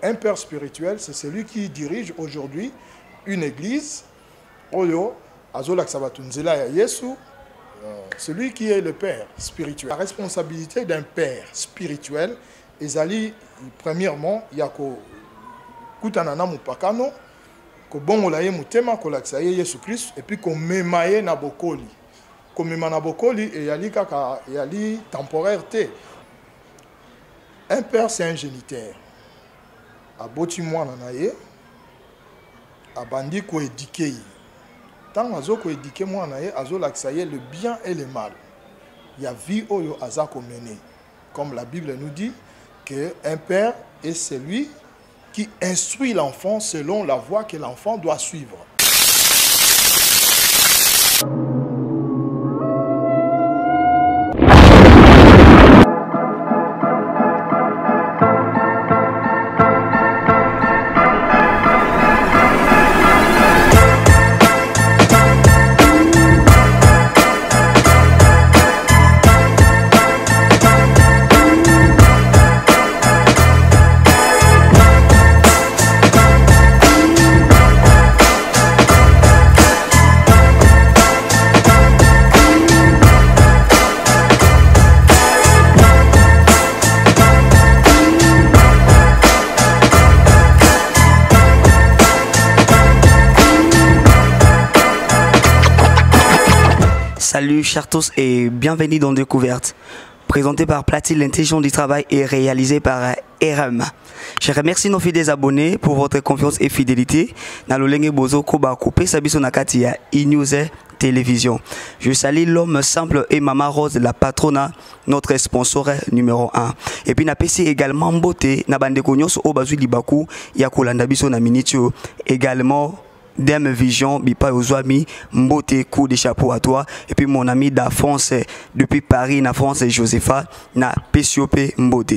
Un père spirituel, c'est celui qui dirige aujourd'hui une église. Oyo, Azolak Sabatunzela ya Yesu, celui qui est le père spirituel. La responsabilité d'un père spirituel, ezali, premièrement, il y a Kutanana Mupakano, ko bongola ye mutema, ko laksa ye Yesu Christ, et puis ko memaye na bokoli. Ko mema na bokoli, et yali kaka, yali temporaire. Un père, c'est un géniteur. Aboti mwana na ye, abandi ko éduquer. Tant azo ko éduquer mwana ye, azo laksa ye le bien et le mal. Il y a vie oyo azako mené. Comme la Bible nous dit que un père est celui qui instruit l'enfant selon la voie que l'enfant doit suivre. Salut chers tous et bienvenue dans Découverte, présenté par Platine, l'intelligence du travail et réalisé par RM. Je remercie nos fidèles abonnés pour votre confiance et fidélité. Nalolenge Bozo Koba Coupé Sabiso Nakati à e-news télévision. Je salue l'homme simple et Maman Rose, la patronne, notre sponsor numéro 1. Et puis napesi également Mbote, Nabande Konyos Obazu Libaku, Yakolanda Biso na Minitio, également Deme Vision, Bipa Ozwami, Mbote, coup de chapeau à toi. Et puis mon ami d'Afrance depuis Paris, na France, Josepha, na Pessiope Mbote.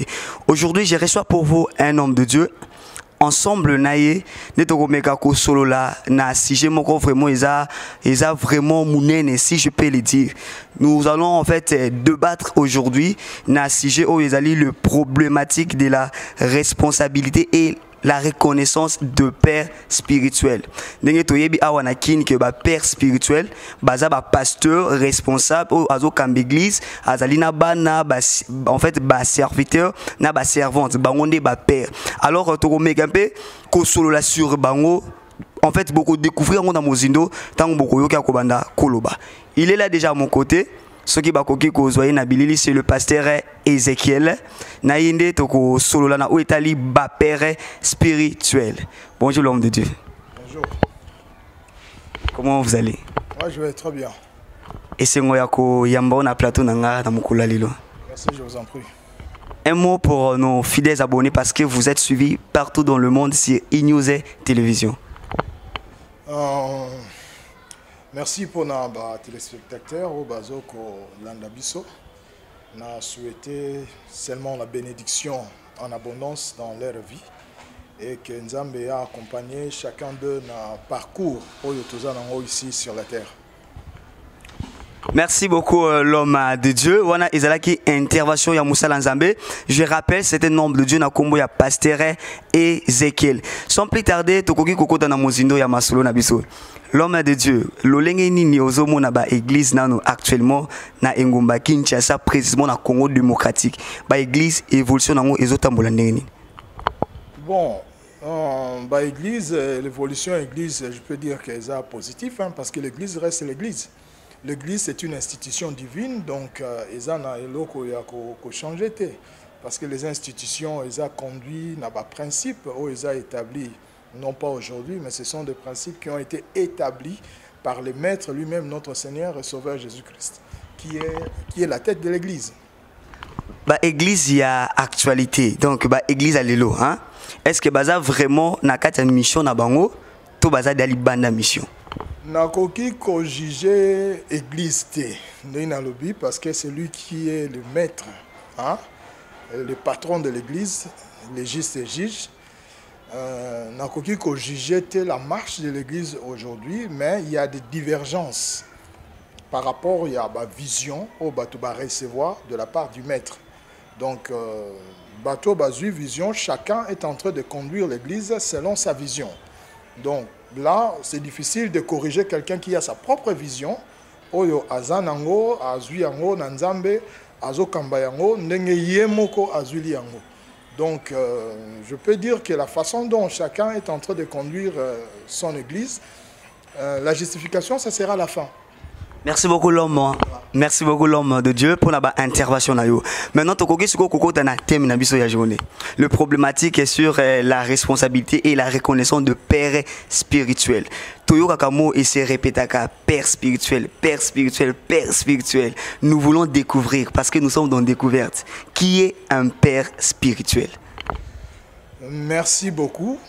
Aujourd'hui, je reçois pour vous un homme de Dieu. Ensemble, naye, netogomeka ko solo la, na sujet moko vraiment, ils a vraiment mounene, si je peux le dire. Nous allons en fait débattre aujourd'hui, na sujet où ils allaient le problématique de la responsabilité et la reconnaissance de père spirituel. Ndenge toyebi awa na kin que ba père spirituel, baza ba pasteur responsable au azo kambe église, azali na bana ba en fait ba serviteur na ba servante, bangonde ba père. Alors to komeka mpe ko solo la sur bango. En fait beaucoup découvrir mon amozindo tant beaucoup yoka kobanda koloba. Il est là déjà à mon côté. Ce qui va nabilili c'est le pasteur Ézéchiel. Naïnde toko solo lana ou etali ba père spirituel. Bonjour l'homme de Dieu. Bonjour. Comment vous allez? Moi je vais très bien. Et c'est moi yako yamba na plateau nanga na mukula lilo. Merci, je vous en prie. Un mot pour nos fidèles abonnés parce que vous êtes suivis partout dans le monde sur e-news télévision. Merci pour nos téléspectateurs au Bazoko Landabiso. On a souhaité seulement la bénédiction en abondance dans leur vie et que Nzambe a accompagné chacun d'eux dans parcours ici sur la terre. Merci beaucoup l'homme de Dieu. Wana ezalaki intervention ya Moussa Nzambe. Je rappelle c'était nombre de Dieu na kombo ya pasteur Ézéchiel. Sans plus tarder tokoki kokota na mozindo ya masolo na biso. L'homme de Dieu, l'olenge nini ozomo na ba église nano actuellement na Engomba Kinshasa précisément na Congo démocratique. Ba église évolution nango ezotambola ndenge nini? Bon, ba église l'évolution église, je peux dire qu'elle est positive parce que l'église reste l'église. L'église c'est une institution divine donc ils en a eloko ya ko changer parce que les institutions ils ont conduit na ba principe ou ils ont établi non pas aujourd'hui, mais ce sont des principes qui ont été établis par le Maître lui-même, notre Seigneur et Sauveur Jésus-Christ, qui est la tête de l'Église. Bah Église, il y a actualité, donc bah Église à l'élo, hein? Est-ce que baza vraiment na kata mission na bango, to baza dali banda mission? Nakoki ko juger Église té, na lobby parce que c'est lui qui est le maître, hein? Le patron de l'Église, le juste et juge. Nakoki ko juger la marche de l'Église aujourd'hui, mais il y a des divergences par rapport à la vision au batuba recevoir de la part du maître. Donc bateau bazui vision, chacun est en train de conduire l'église selon sa vision. Donc là, c'est difficile de corriger quelqu'un qui a sa propre vision. Oyo azanango, azuyango, nanzambe, azokambayango, ndenge yemoko azuli yango. Donc, je peux dire que la façon dont chacun est en train de conduire son église, la justification, ça sera la fin. Merci beaucoup l'homme. Merci beaucoup l'homme de Dieu pour la intervention. Maintenant, le problématique est sur la responsabilité et la reconnaissance de père spirituel. Toyo Kakamo et se répète père spirituel, père spirituel, père spirituel. Nous voulons découvrir, parce que nous sommes dans découverte, qui est un père spirituel. Merci beaucoup.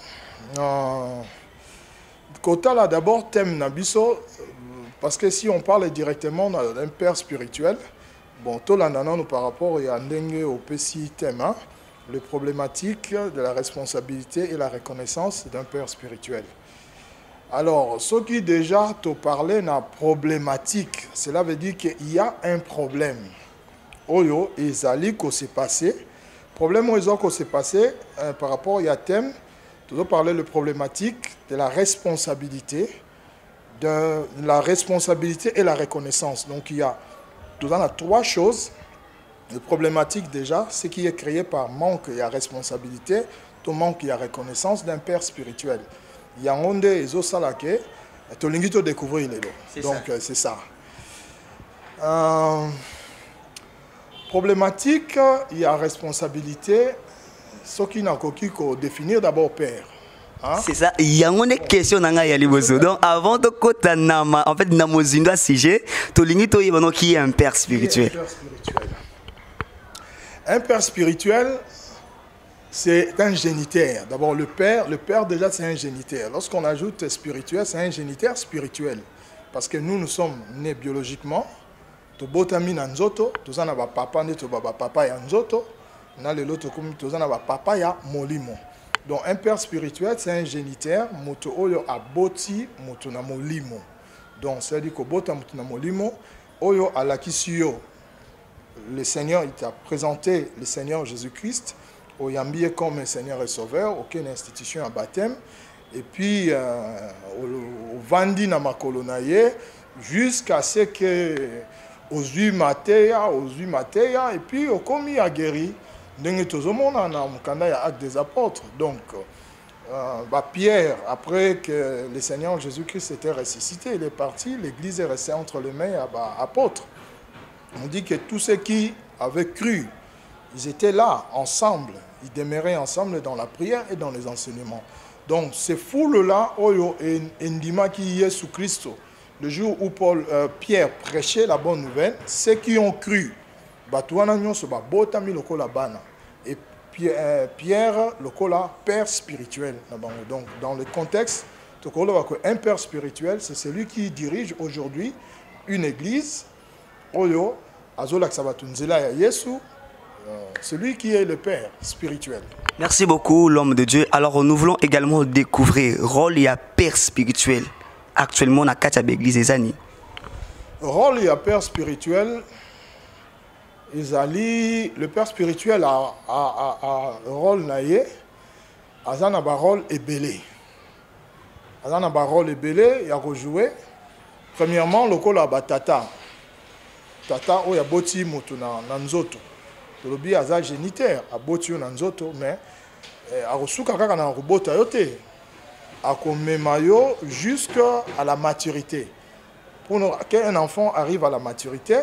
Kota là d'abord thème Nabiso. Parce que si on parle directement d'un père spirituel, bon, tout nous par rapport à Ndenge au PCI thème, hein, les problématiques de la responsabilité et la reconnaissance d'un père spirituel. Alors, ce qui déjà te parlait de problématique, cela veut dire qu'il y a un problème. Oyo, ezali ko s'est passé. Problème oyo ko s'est passé par rapport à thème, tu dois parler de la problématique de la responsabilité. De la responsabilité et la reconnaissance. Donc il y a trois choses. La problématique déjà, ce qui est créé par manque et responsabilité, tout manque et reconnaissance d'un père spirituel. Il y a un monde et salake, tu l'as découvrir les lots. Donc c'est ça. Problématique, il y a responsabilité, ce qui n'a qu'à définir d'abord père. Hein? C'est ça. Il y a une question dans le donc avant de côté nama, en fait namozinga sujet, to limite qui est un père spirituel. Un père spirituel, c'est un géniteur. D'abord le père déjà c'est un géniteur. Lorsqu'on ajoute spirituel, c'est un géniteur spirituel. Parce que nous sommes nés biologiquement. To botami na nzoto, to zana ba papa ne to baba papa ya nzoto, na le loto comme to zana ba papa ya molimo. Donc un père spirituel, c'est un géniteur, moto oyo aboti moto na molimo. Donc c'est à dire que bota moto na molimo, oyo alakisio. Le Seigneur, il t'a présenté le Seigneur Jésus-Christ, oyambié comme un Seigneur et Sauveur, aucune institution à baptême, et puis au vandi na makolonaye, jusqu'à ce que Ozui Matéa, et puis au commis a guéri. Acte des apôtres. Donc, Pierre, après que le Seigneur Jésus-Christ était ressuscité, il est parti, l'église est restée entre les mains apôtres. On dit que tous ceux qui avaient cru, ils étaient là, ensemble, ils demeuraient ensemble dans la prière et dans les enseignements. Donc, ces foules-là, Oyo et Ndima qui est sous Christ, le jour où Pierre prêchait la bonne nouvelle, ceux qui ont cru, et Pierre, le père spirituel. Donc, dans le contexte, un père spirituel, c'est celui qui dirige aujourd'hui une église, celui qui est le père spirituel. Merci beaucoup, l'homme de Dieu. Alors, nous voulons également découvrir le rôle et père spirituel. Actuellement, dans la l'église des années. Rôle et père spirituel. Le père spirituel a un rôle naïe, a un rôle ébélé. A un rôle ébélé, il a rejoué. Premièrement, le col a tata. Tata, il a boti moto na nzoto. Le bi a un géniteur, a boti na nzoto, mais a reçu kaka na robota yote. A komemayo jusqu'à la maturité. Pour qu'un enfant arrive à la maturité,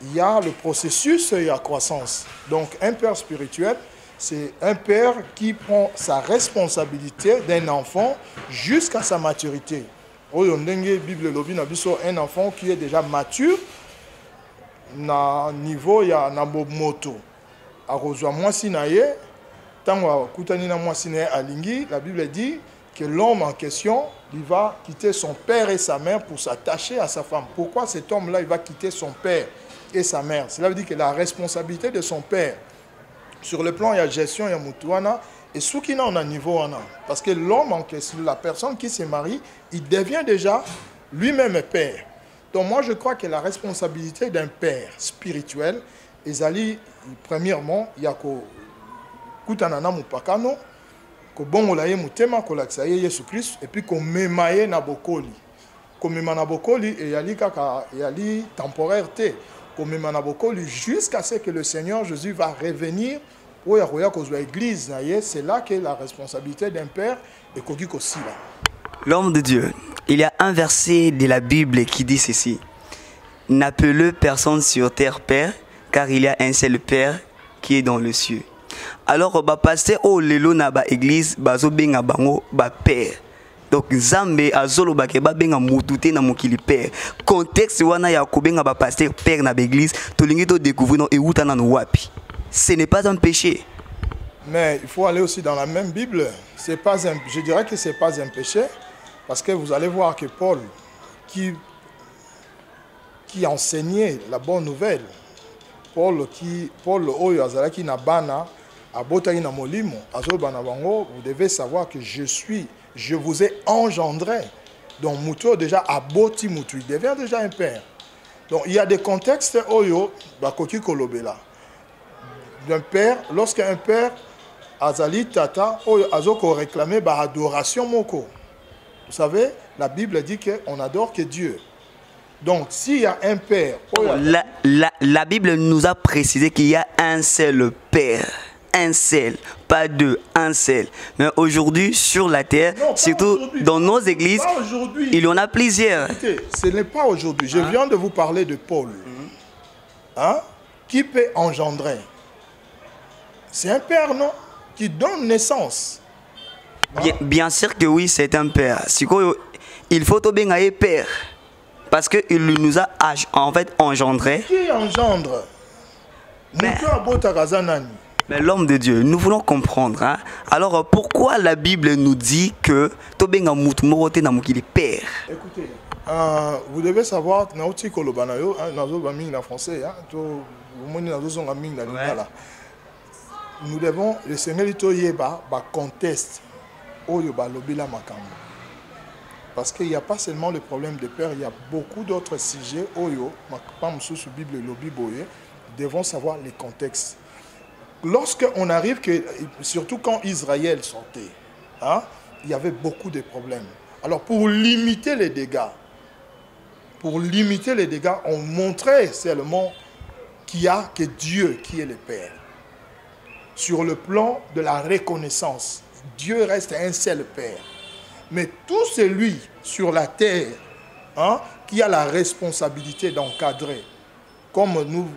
il y a le processus et la croissance. Donc un père spirituel, c'est un père qui prend sa responsabilité d'un enfant jusqu'à sa maturité. Bible un enfant qui est déjà mature, na niveau ya na moto. Arozwa mwasi na ye, tango kutani na mwasi na alingi, la Bible dit que l'homme en question, il va quitter son père et sa mère pour s'attacher à sa femme. Pourquoi cet homme-là, il va quitter son père et sa mère? Cela veut dire que la responsabilité de son père, sur le plan, il y a gestion, il y a moutouana, et ce qui n'a un niveau, parce que l'homme en question, la personne qui se marie, il devient déjà lui-même père. Donc moi, je crois que la responsabilité d'un père spirituel, premièrement, il y a kutana na mupakano ko bongola ye mutema ko lakisa ye Yesu Christ et puis ko memaye na bokoli ko mema na bokoli et yali kaka yali temporaire te ko mema na bokoli jusqu'à ce que le Seigneur Jésus va revenir pour yakoya ko zwa église na ye. C'est là que la responsabilité d'un père est koki ko sila. L'homme de Dieu, il y a un verset de la Bible qui dit ceci: n'appelez personne sur terre père, car il y a un seul père qui est dans le cieux. Alors, pasteur au lelo na ba église bazo benga bango ba père. Donc Nzambe azolo ba ke ba benga mutute na mokili père. Contexte wana ya ko benga ba pasteur père na ba église, to lingi to découvrir no euta na no wapi. Ce n'est pas un péché. Mais il faut aller aussi dans la même Bible. C'est pas un, je dirais que c'est pas un péché parce que vous allez voir que Paul qui enseignait la bonne nouvelle, Paul oyo azalaki na bana abotaki na molimo azobana bango, vous devez savoir que je vous ai engendré. Donc muto déjà aboti mutu, il devient déjà un père. Donc il y a des contextes oyo bakoki kolobela d'un père. Lorsqu'un père azali tata oyo azoko réclamer ba adoration moko, vous savez la Bible dit que on adore que Dieu. Donc, s'il y a un père... La Bible nous a précisé qu'il y a un seul père. Un seul, pas deux, un seul. Mais aujourd'hui, sur la terre, non, surtout dans nos églises, il y en a plusieurs. Écoutez, ce n'est pas aujourd'hui. Je viens de vous parler de Paul. Hein? Qui peut engendrer? C'est un père, non? Qui donne naissance. Bien sûr que oui, c'est un père. Il faut tout bien un père. Parce qu'il nous a en fait engendré. Qui engendre? Mais l'homme de Dieu, nous voulons comprendre. Hein? Alors pourquoi la Bible nous dit que Tobenga Mutmorote Namukili père? Écoutez, vous devez savoir, nous devons, le Seigneur Itoyeba, conteste Oyoba Lobila Makambo. Parce qu'il n'y a pas seulement le problème de père, il y a beaucoup d'autres sujets. Oyo, sous Bible, devons savoir les contextes. Lorsqu'on arrive, surtout quand Israël sortait, hein, il y avait beaucoup de problèmes. Alors pour limiter les dégâts, on montrait seulement qu'il y a que Dieu qui est le Père. Sur le plan de la reconnaissance, Dieu reste un seul Père. Mais tout celui sur la terre, hein, qui a la responsabilité d'encadrer, comme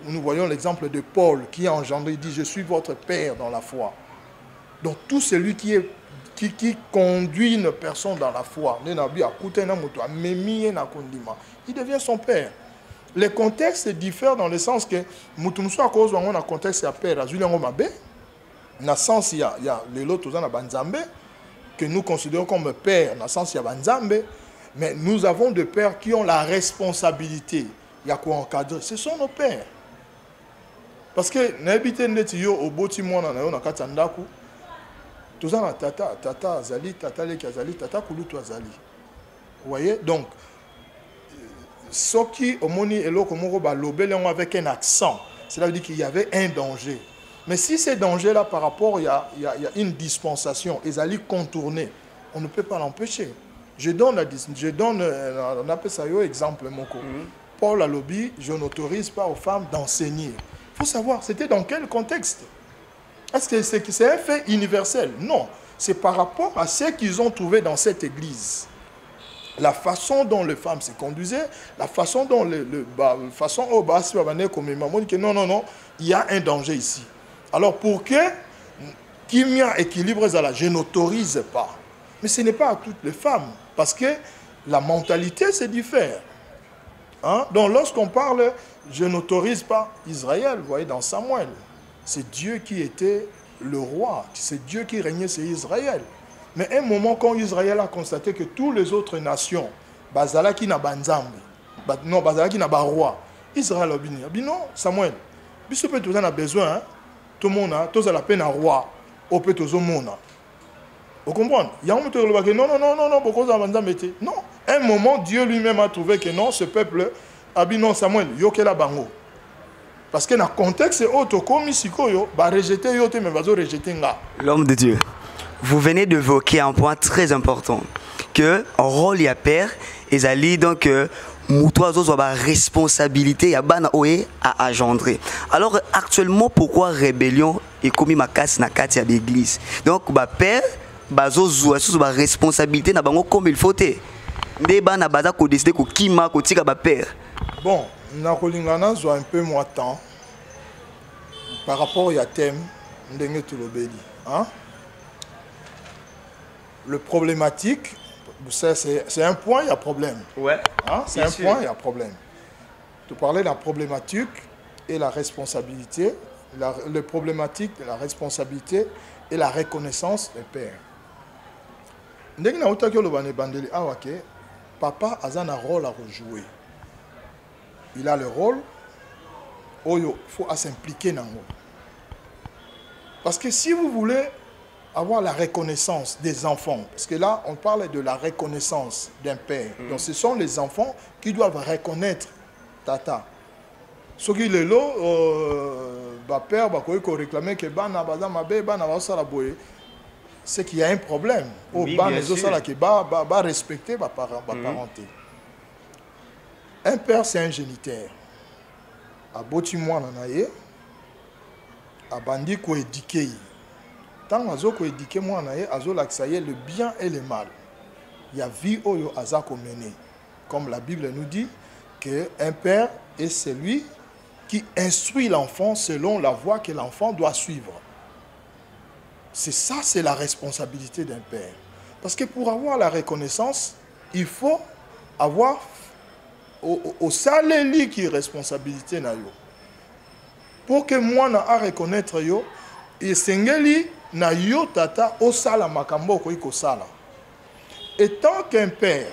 nous voyons l'exemple de Paul qui a engendré, il dit « Je suis votre père dans la foi ». Donc tout celui qui conduit une personne dans la foi, il devient son père. Les contextes diffèrent dans le sens que Moutoumsou à cause d'un contexte à père, dans le sens il y a les autres dans la Banzambe, que nous considérons comme père, dans le sens il y a Banzambe, mais nous avons des pères qui ont la responsabilité. Il y a quoi encadrer. Ce sont nos pères. Parce que n'habitez pas au bâtiment na katandaku. Tout ça tata azali, tata leki azali, tata kulutu azali. Vous voyez? Donc ce qui au moni eloko moko ba lobele avec un accent, cela veut dire qu'il y avait un danger. Mais si ces dangers-là, par rapport, il y a une dispensation, ils allaient contourner, on ne peut pas l'empêcher. Je donne on appelle ça un exemple, mon co. Paul a lobby, je n'autorise pas aux femmes d'enseigner. Il faut savoir, c'était dans quel contexte? Est-ce que c'est un fait universel? Non, c'est par rapport à ce qu'ils ont trouvé dans cette église. La façon dont les femmes se conduisaient, la façon dont non, il y a un danger ici. Alors pour qu'il y ait un équilibre, je n'autorise pas. Mais ce n'est pas à toutes les femmes, parce que la mentalité se diffère. Hein? Donc lorsqu'on parle, je n'autorise pas Israël, vous voyez dans Samuel, c'est Dieu qui était le roi, c'est Dieu qui régnait sur Israël. Mais à un moment quand Israël a constaté que toutes les autres nations, Bazalaki na Banzambi, non, Bazalaki na Baroi, Israël a dit non, Samuel, si tu as besoin, hein? Tout le monde a la peine à roi, au peut tout le monde. Vous comprenez? Il y a un moment qui non, non, un moment, Dieu lui-même a trouvé que non, ce peuple a dit non, Samuel, yoke la bango. Parce que dans le contexte, L'homme de Dieu, vous venez d'évoquer un point très important, que rôle y a père, et ça donc Moutouazo a responsabilité à engendrer. Alors actuellement, pourquoi rébellion est commis ma casse na katia d'église? Donc père, bazo zoua responsabilité na bango comme il faut te. Ndeba na baza ko décider ko kima ko tika ba père. Bon, na kolingana zo un peu moins temps par rapport à thème ndenge tulobeli, hein? Le problématique, c'est un point, il y a problème. Ouais. Hein? C'est un point, il y a problème. Tu parlais de la problématique et la responsabilité, le problématique, la responsabilité et la reconnaissance des pères. Ndenge na utaki lo bane bandeli awake, papa a un rôle à rejouer. Il a le rôle, il faut s'impliquer dans le. Parce que si vous voulez avoir la reconnaissance des enfants, parce que là, on parle de la reconnaissance d'un père. Donc, ce sont les enfants qui doivent reconnaître tata. Ce qui est là, père, réclamer que c'est qu'il y a un problème. Oui, bien sûr. Qui va respecter ma parenté. Un père, c'est un géniteur. A boti moi nanaye, a bandi ko éduquer. Tant azo ko éduquer moi nanaye, azo laksaye le bien et le mal. Il y a vie oyo aza ko mener. Comme la Bible nous dit que un père est celui qui instruit l'enfant selon la voie que l'enfant doit suivre. C'est ça, c'est la responsabilité d'un père. Parce que pour avoir la reconnaissance, il faut avoir au salé qui est responsabilité na yo. Pour que moi na reconnaître yo, et sengeli na yo tata au sala makambo ko iko sala. Et tant qu'un père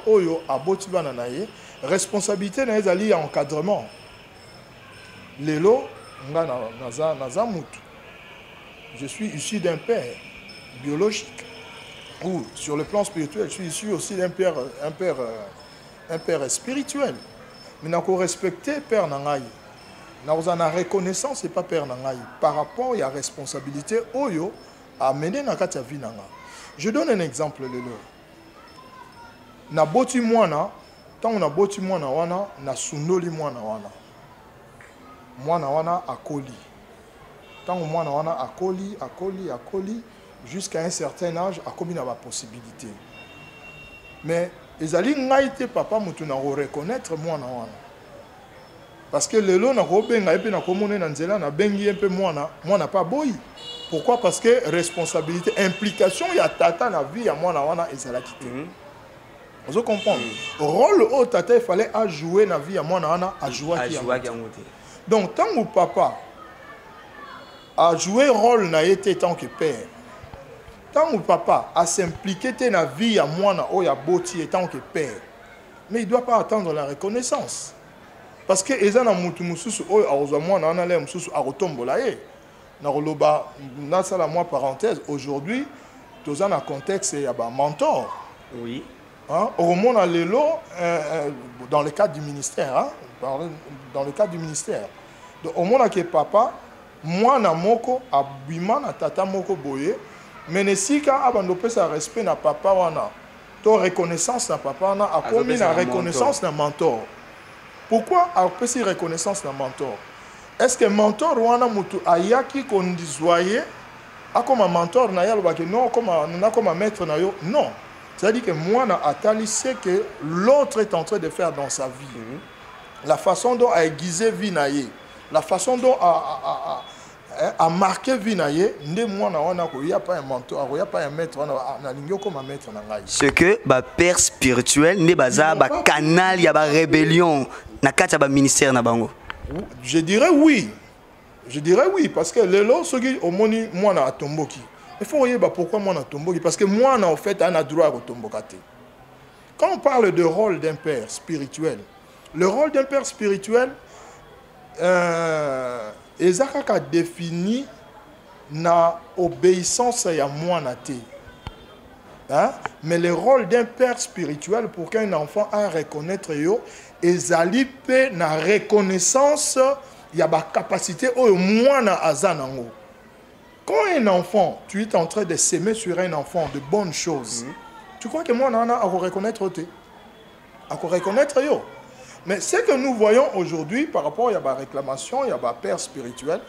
oyo aboti bana na ye, responsabilité na ezali encadrement. Lelo nga naza mutu. Je suis issu d'un père biologique. Ou sur le plan spirituel, je suis issu aussi d'un père spirituel. Mais il faut respecter Père Nangaï. Nous avons la reconnaissance et pas Père Nangaï. Par rapport à la responsabilité, Oyo a mené dans la vie. Je donne un exemple. Na boti mwana, tant on a boti mwana wana, na sunoli mwana wana. Mwana wana akoli. Tant on mwana wana akoli, jusqu'à un certain âge, a commis la possibilité. Mais les alliés n'ont papa mutu na reconnaître moi na wana. Parce que le lot na robenga epe na komone na nzela na bengi un peu moi na pas boy. Pourquoi? Parce que responsabilité, implication ya tata na vie ya moi na wana ezala quitté. Vous comprenez? Rôle au tata il fallait à jouer na vie ya moi na wana a jouer qui. Donc tant que papa a joué rôle na été tant que père. Tant que papa a s'impliqué dans la vie à moi na oya boti et tant que père, mais il ne doit pas attendre la reconnaissance. Parce que les gens mutu mususu oyo aroza moi na na le mususu arotombola ye. Na roloba na sala moi parenthèse aujourd'hui, tous en contexte ya ba mentor. Oui. Hein, au monde à l'élo dans le cadre du ministère, hein, dans le cadre du ministère. Donc au monde que papa moi na moko abima na tata moko boye. Mais si quand abando pesa respect na papa wana, ton reconnaissance na papa wana a commis la reconnaissance na mentor. Pourquoi a pesi reconnaissance na mentor? Est-ce que mentor wana mutu ayaki kondizoyer a comme un mentor na ya lobaki non comme na comme maître na yo? Non. C'est-à-dire que moi na atali c'est que l'autre est en train de faire dans sa vie. La façon dont a aiguisé vie na ye, la façon dont a marqué vie na ye, ndé moi na wana ko ya pas un mentor, il y a pas un maître na lingio comme un maître na ngai. Ce que ba père spirituel ne baza ba canal ya ba rébellion na kati ba ministère na bango. Je dirais oui. Je dirais oui parce que les lots ceux qui au moni moi na tomboki. Il faut voir pourquoi moi na tomboki parce que moi na en fait on a droit à tombokate. Quand on parle de rôle d'un père spirituel, le rôle d'un père spirituel ezaka défini na obéissance ya mwana te. Hein? Mais le rôle d'un père spirituel pour qu'un enfant a reconnaître yo ezali pe na reconnaissance il y a des capacités au moins à Azanango. Quand un enfant, tu es en train de s'aimer sur un enfant de bonnes choses, tu crois que moi, on a à reconnaître, à reconnaître, yo. Mais ce que nous voyons aujourd'hui par rapport à la réclamation, il y a des pères spirituels,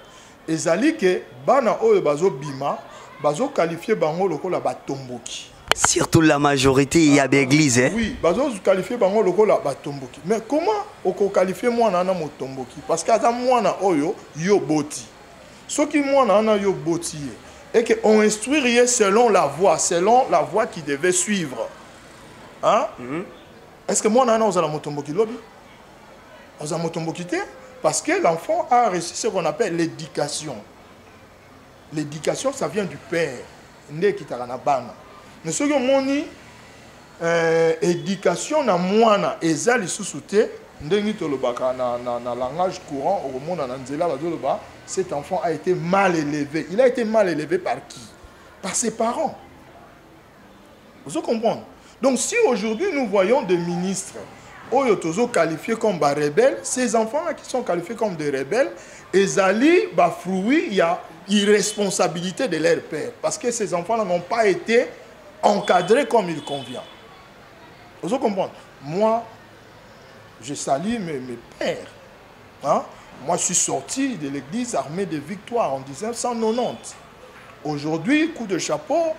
et zali que bana oyo bazo bima, bazo qualifier bango lokola batomboki. Surtout la majorité, il y a des églises. Hein? Oui, bazo qualifier bango lokola batomboki. Mais comment on qualifie moi na motomboki? Parce que ata moi na oyo yo boti. Ce qui moi na yo boti et que on instruirait selon la voie qui devait suivre. Hein? Est-ce que moi na on la motomboki lobby? On a motomboki te? Parce que l'enfant a reçu ce qu'on appelle l'éducation. L'éducation, ça vient du père. Mais ce que moni éducation na mwana ezali sous-souté ndengi tolobaka na langage courant au monde na nzela bazoloba cet enfant a été mal élevé. Il a été mal élevé par qui? Par ses parents. Vous comprenez? Donc si aujourd'hui nous voyons des ministres Oyotozo qualifiés comme des rebelles, ces enfants-là qui sont qualifiés comme des rebelles, ezali ba fruit, il y a irresponsabilité de leur père. Parce que ces enfants-là n'ont pas été encadrés comme il convient. Vous comprenez? Moi, je salue mes pères. Hein? Moi, je suis sorti de l'église armée de victoire en 1990. Aujourd'hui, coup de chapeau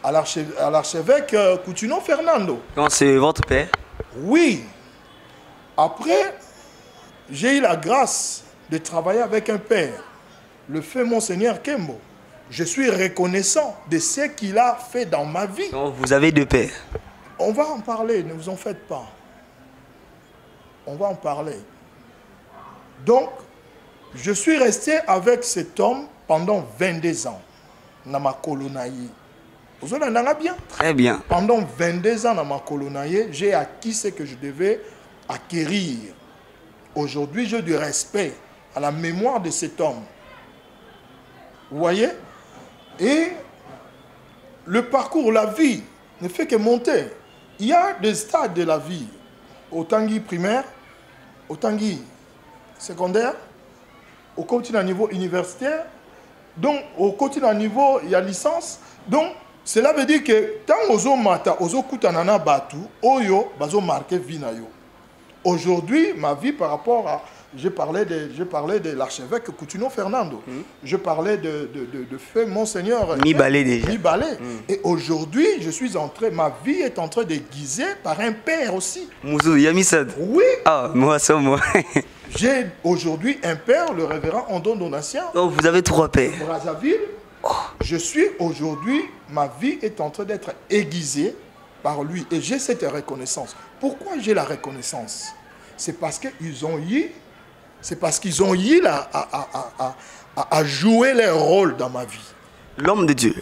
à l'archevêque Coutinho Fernando. Quand c'est votre père? Oui. Après, j'ai eu la grâce de travailler avec un père, le feu Monseigneur Kembo. Je suis reconnaissant de ce qu'il a fait dans ma vie. Donc, vous avez deux pères? On va en parler, ne vous en faites pas. On va en parler. Donc, je suis resté avec cet homme pendant 22 ans. Dans ma colonaïe. Vous en avez bien? Très bien. Pendant 22 ans dans ma colonaïe, j'ai acquis ce que je devais acquérir. Aujourd'hui, j'ai du respect à la mémoire de cet homme. Vous voyez? Et le parcours, la vie, ne fait que monter. Il y a des stades de la vie. Au tanguy primaire, au tanguy secondaire, au continent niveau universitaire, donc au continent niveau, il y a licence. Donc, cela veut dire que tant ozo mata, ozo kutanana batu, oyo, bazo marqué vie na yo. Aujourd'hui, ma vie par rapport à... Je parlais de l'archevêque Coutinho Fernando. Je parlais de feu Monseigneur Nibalé déjà. Nibalé. Et aujourd'hui, je suis entré, ma vie est en train de guiser par un père aussi. Mouzou Yamisad. Oui. Ah, moi, ça, moi. J'ai aujourd'hui un père, le révérend Andon Donatien. Donc, vous avez trois pères. Brazzaville. Oh. Je suis aujourd'hui, ma vie est en train d'être aiguisée par lui. Et j'ai cette reconnaissance. Pourquoi j'ai la reconnaissance? C'est parce qu'ils ont eu... C'est parce qu'ils ont eu à jouer leur rôle dans ma vie. L'homme de Dieu,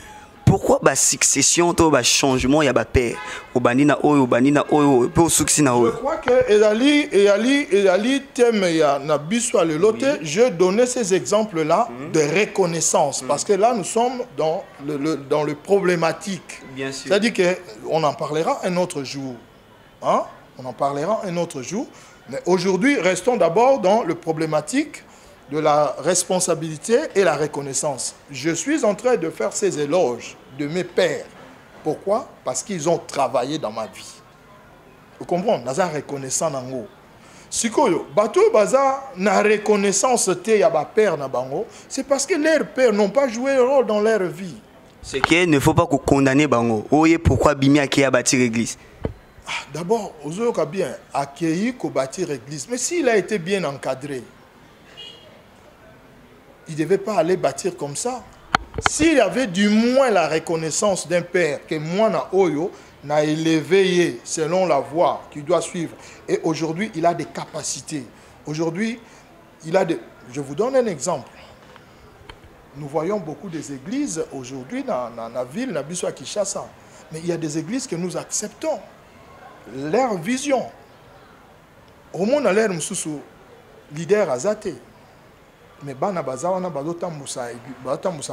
pourquoi la succession, le changement, il y a père? Je crois que je donnais ces exemples-là de reconnaissance. Parce que là, nous sommes dans le problématique. C'est-à-dire qu'on en parlera un autre jour. Hein? On en parlera un autre jour. Mais aujourd'hui, restons d'abord dans le problématique de la responsabilité et la reconnaissance. Je suis en train de faire ces éloges de mes pères. Pourquoi? Parce qu'ils ont travaillé dans ma vie. Vous comprenez? Nous sommes reconnaissants dans nous. Si bateau baza na reconnaissance te ya ba père na bango, c'est parce que leurs pères n'ont pas joué le rôle dans leur vie. C'est qu'il ne faut pas condamner bango. Oye pourquoi Bimia qui a bâti l'église? D'abord, Ozoyoka bien accueilli pour bâtir l'église. Mais s'il a été bien encadré, il ne devait pas aller bâtir comme ça. S'il avait du moins la reconnaissance d'un père que moi, na Oyo, n'a élevé selon la voie qu'il doit suivre. Et aujourd'hui, il a des capacités. Aujourd'hui, il a des... Je vous donne un exemple. Nous voyons beaucoup des églises aujourd'hui dans la ville, dans Bissau à Kinshasa. Mais il y a des églises que nous acceptons. Leur vision. Au monde, l'air moussou leader azate. Mais bana bazawana bazota moussa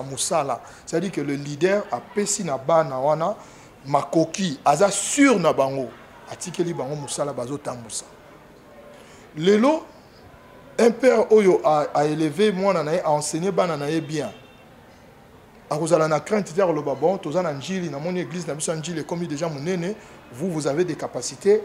moussa. C'est-à-dire que le leader a pesi na bana wana makoki aza sur na bango. Atikeli bango moussa la bazota moussa. Lelo un père oyo a élevé moi nanaye, a enseigné bananaye bien. A kozala na crainte dire le babon, toza na njili na mon église na biso njili comme déjà monene, vous avez des capacités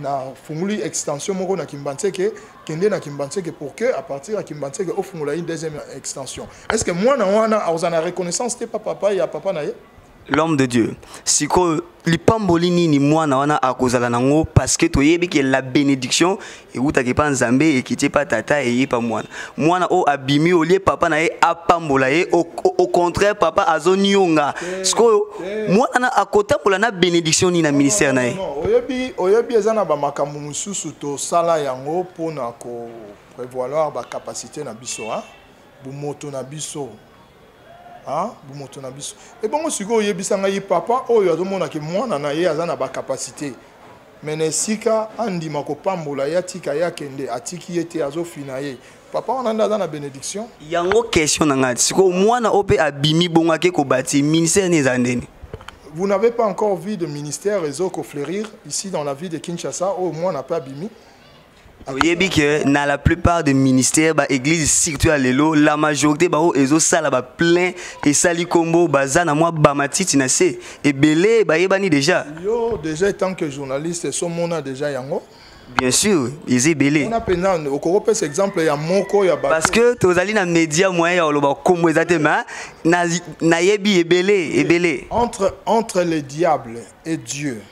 na funguli extension moko na Kimbantseke, kende na Kimbantseke pour que à partir de Kimbantseke au fungula une deuxième extension. Est-ce que moi na wana a ozana reconnaissance te papa ya papa na ye? L'homme de Dieu. Siko lipambolini ni mwana wana akozala nango parce que toyebi que la bénédiction et uta ke pa nzambe et kiti pa tata et pa mwana. Mwana o abimi olie papa na ye apambola ye au contraire papa azonionga. Siko mwana na akotambola na bénédiction ni na ministère na ye. Oyebi ezana ba makambo mususu to sala yango pona ko prévoir ba capacité na biso hein. Bu moto na biso. Ah, bumoto na biso. Et bon siko yebisanga yi papa oyo azomona ke mwana na ye azana ba capacité. Menesika andima ko pambola ya tika ya kende atiki yete azofina ye. Papa on anda na bénédiction. Yango question na ngati. Siko mwana ope abimi bonga ke ko bati ministère ne zandeni. Vous n'avez pas encore vu de ministère Ezoko fleurir ici dans la ville de Kinshasa au moins n'a pas abimi. Vous que dans la plupart des ministères, bah église surtout à l'élo, la majorité bah ezo sala bah plein et sali combo baza na moi bah matiti na se et belé bah yebani déjà. Yo déjà tant que journaliste so mona déjà yango. Bien sûr, ils est belé. On a pendant au Corope cet exemple ya moko ya ba. Parce que tozali na média moyen ya loba comme exactement na yebi et belé. Entre le diable et Dieu,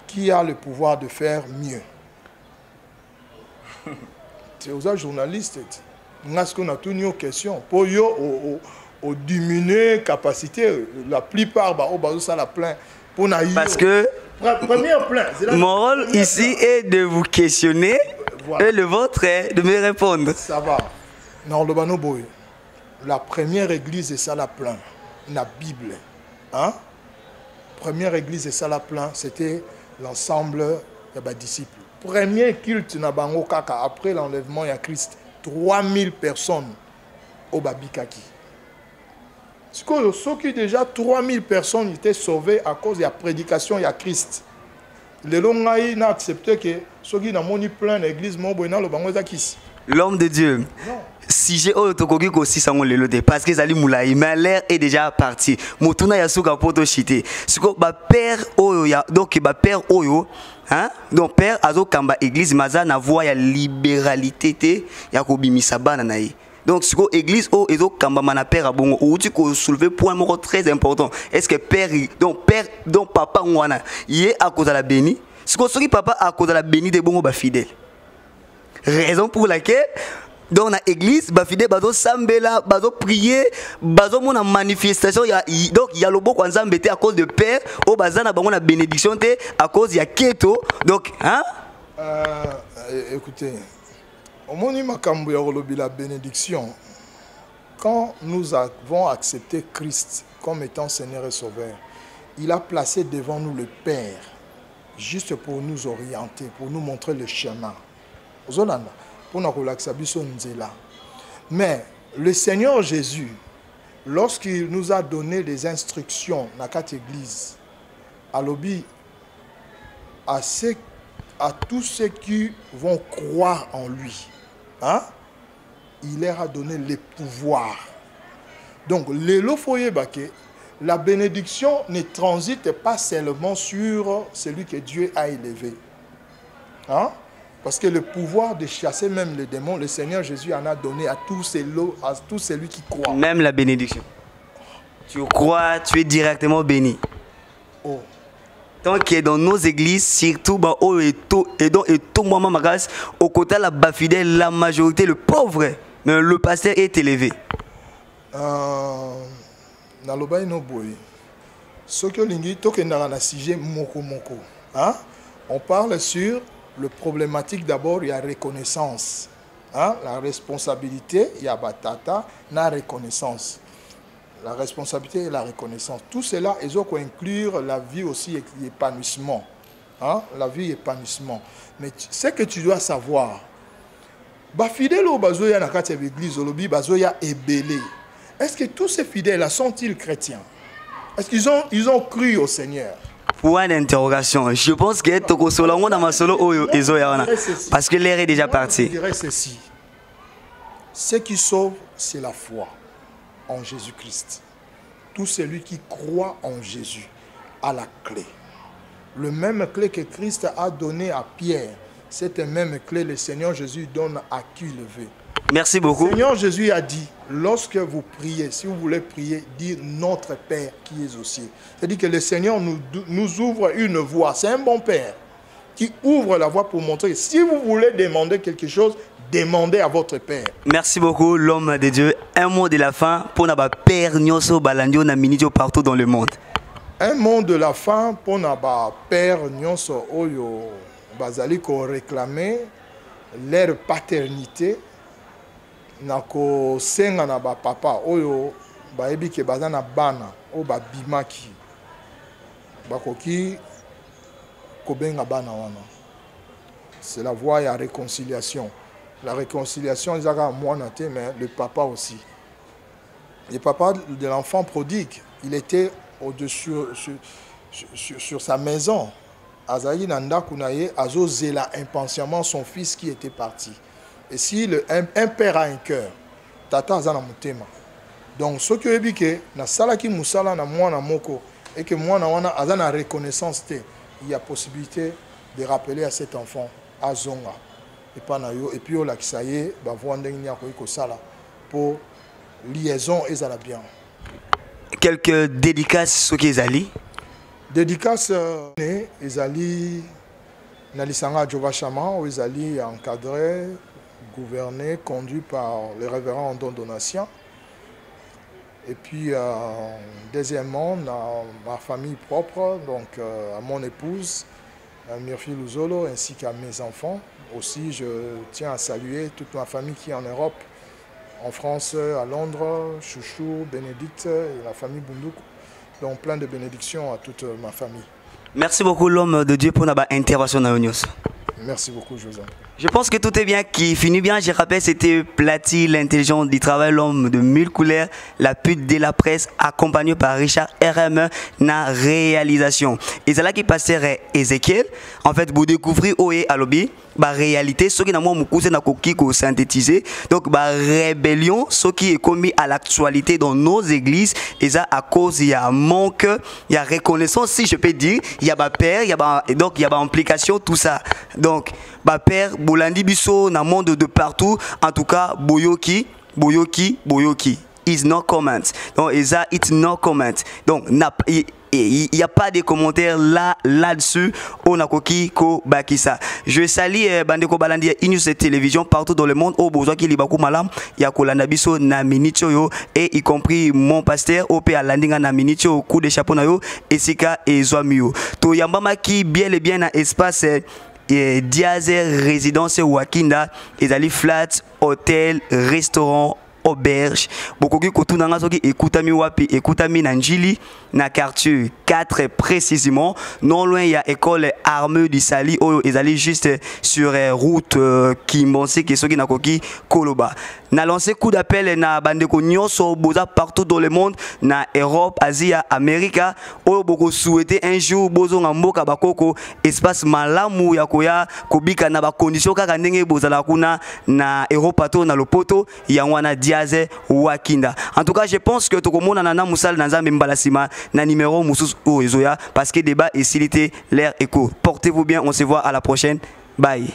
qui a le pouvoir de faire mieux? C'est aux journalistes. Nous avons toutes nos questions. Pour au diminuer capacité, la plupart ça la plein. Parce que mon rôle ici est de vous questionner et le vôtre est de me répondre. Ça va. La première église est ça la plein. La Bible. Hein? Première église est ça la plein. C'était l'ensemble des disciples. Premier culte na bango kaka après l'enlèvement de Christ, 3000 personnes au Babikaki. Ce qui déjà 3000 personnes étaient sauvées à cause de la prédication de Christ. Les longs n'a accepté que ceux qui n'ont pas plein d'églises, l'homme de Dieu. Si j'ai autocoqué aussi sans le parce que Zali Moulaï, mais l'air est déjà parti. Motuna yasuka poto chité. Ce que ba père oyo donc ba père oyo hein donc père azo kamba église maza na voix ya libéralité té ya ko bimisa bana na ye. Donc ce que église o ezo kamba mana père abongo ou tu ko soulever point moko très important. Est-ce que père donc papa ngwana yé à cause de la béni? Ce que soki papa à cause de la béni de bongo ba fidèle. Raison pour laquelle dans l'église, bafide bazo sambela, bazo prier, bazo mona manifestation donc il y a le beau quand à cause de père, au bazana bango na bénédiction té à cause il y a keto. Donc hein écoutez, au moni makambo ya rolobi la bénédiction. Quand nous avons accepté Christ comme étant Seigneur et Sauveur, il a placé devant nous le Père juste pour nous orienter, pour nous montrer le chemin. Ozolanda mais le Seigneur Jésus, lorsqu'il nous a donné les instructions dans cette église, à tous ceux qui vont croire en lui, hein, il leur a donné les pouvoirs. Donc, la bénédiction ne transite pas seulement sur celui que Dieu a élevé. Hein? Parce que le pouvoir de chasser même les démons, le Seigneur Jésus en a donné à tous celui qui croit. Même la bénédiction. Tu crois, tu es directement béni. Oh. Tant que dans nos églises, surtout tout moment magas, au côté de la bafidèle, la majorité, le pauvre, mais le pasteur est élevé. On parle sur le problématique d'abord, il y a reconnaissance. Hein? La responsabilité, il y a batata, la reconnaissance. La responsabilité et la reconnaissance. Tout cela, ils ont inclure la vie aussi et l'épanouissement. Hein? La vie et l'épanouissement. Mais ce que tu dois savoir, fidèles au bazoya na kati l'église, olobi bazoya ebélé. Est-ce que tous ces fidèles sont-ils chrétiens? Est-ce qu'ils ont cru au Seigneur? Point d'interrogation. Je pense que Toko Solongo dans ma solo Oyo Ezo Yawana. Parce que l'air est déjà parti. Je dirais ceci. Ce qui sauve, c'est la foi en Jésus-Christ. Tout celui qui croit en Jésus a la clé. Le même clé que Christ a donné à Pierre, cette même clé, le Seigneur Jésus donne à qui il veut. Merci beaucoup. Le Seigneur Jésus a dit, lorsque vous priez, si vous voulez prier, dites notre Père qui est aux cieux. C'est-à-dire que le Seigneur nous ouvre une voie. C'est un bon Père qui ouvre la voie pour montrer. Si vous voulez demander quelque chose, demandez à votre Père. Merci beaucoup, l'homme de Dieu. Un mot de la fin pour notre Père Nyoso Balandio na Minidio partout dans le monde. Un mot de la fin pour notre Père Nyoso Oyo Bazali ko réclamer leur paternité. Nako senga na ba papa oyo ba ebi ke bazana bana o ba bimaki bakoki kobenga bana wana. C'est la voie à réconciliation. La réconciliation, ils ont moi noté, mais le papa aussi. Le papa de l'enfant prodigue, il était au-dessus sur sa maison. Azaï Nanda Kounaye, Azo zéla impatiemment son fils qui était parti. Et si un père a un cœur, tata azana mutema. Donc ce que ebike na salaki musala na mwana moko et que mwana wana azana reconnaissance te, il y a possibilité de rappeler à cet enfant azonga et puis la kisaye ba vendre nya ko sala pour liaison ezala bien. Quelques dédicaces ce qui ezali. Dédicace ezali na lisanga Jova Chama ezali encadré, gouverné, conduit par le révérend Andon Donatien. Et puis, deuxièmement, ma famille propre, donc à mon épouse, Murphy Luzolo, ainsi qu'à mes enfants. Aussi, je tiens à saluer toute ma famille qui est en Europe, en France, à Londres, Chouchou, Bénédicte et la famille Bunduku. Donc, plein de bénédictions à toute ma famille. Merci beaucoup, l'homme de Dieu, pour notre intervention dans News. Merci beaucoup, José. Je pense que tout est bien, qui finit bien. Je rappelle, c'était Platy, l'intelligent du travail, l'homme de mille couleurs, la pute de la presse, accompagné par Richard RM, na réalisation. Et c'est là qui passait Ezekiel. En fait, vous découvrez Oé Alobi, la réalité, ce qui n'a pas synthétisé. Donc, la rébellion, ce qui est commis à l'actualité dans nos églises, et ça à cause, il y a un manque, il y a reconnaissance, si je peux dire, il y a ma père, donc il y a ma implication, tout ça. Donc, ma père, Bolandi Bisso, dans le monde de partout, en tout cas, Boyoki. Is no comment. Donc, Eza, it's no comment. Donc, il n'y a pas de commentaires là-dessus. On a koki ko bakisa. Je salue Bandeko Balandi Inus télévision partout dans le monde. Au besoin qu'il y a malam, il y a kolanda biso na minicho yo et y compris mon pasteur au à landinga na minicho coup de chapeau na yo Esika et Zoamio. To yambama qui bien et bien na espace Diaz résidence Wakinda, Ezali flat, hôtel, restaurant, auberge. Beaucoup qui kotunanga soki ekutami wapi ekutami na Njili na quartier 4 précisément. Non loin il y a école armée du Sali oyo ezali juste sur route Kimbonsi qui soki na koki Koloba. Na lancé coup d'appel na bandeko nyonso boza partout dans le monde na Europe, Asie, Amérique oyo boko souhaiter un jour bozo nga mboka bakoko espace malamu ya koya kobika na ba condition kaka ndenge bozala kuna na Europe to na lopoto ya wana Diaz Wakinda. En tout cas, je pense que tout le monde nana musal nanza membalasima na numéro musus o ezoya parce que débat et s'il était l'air écho. Portez-vous bien, on se voit à la prochaine. Bye.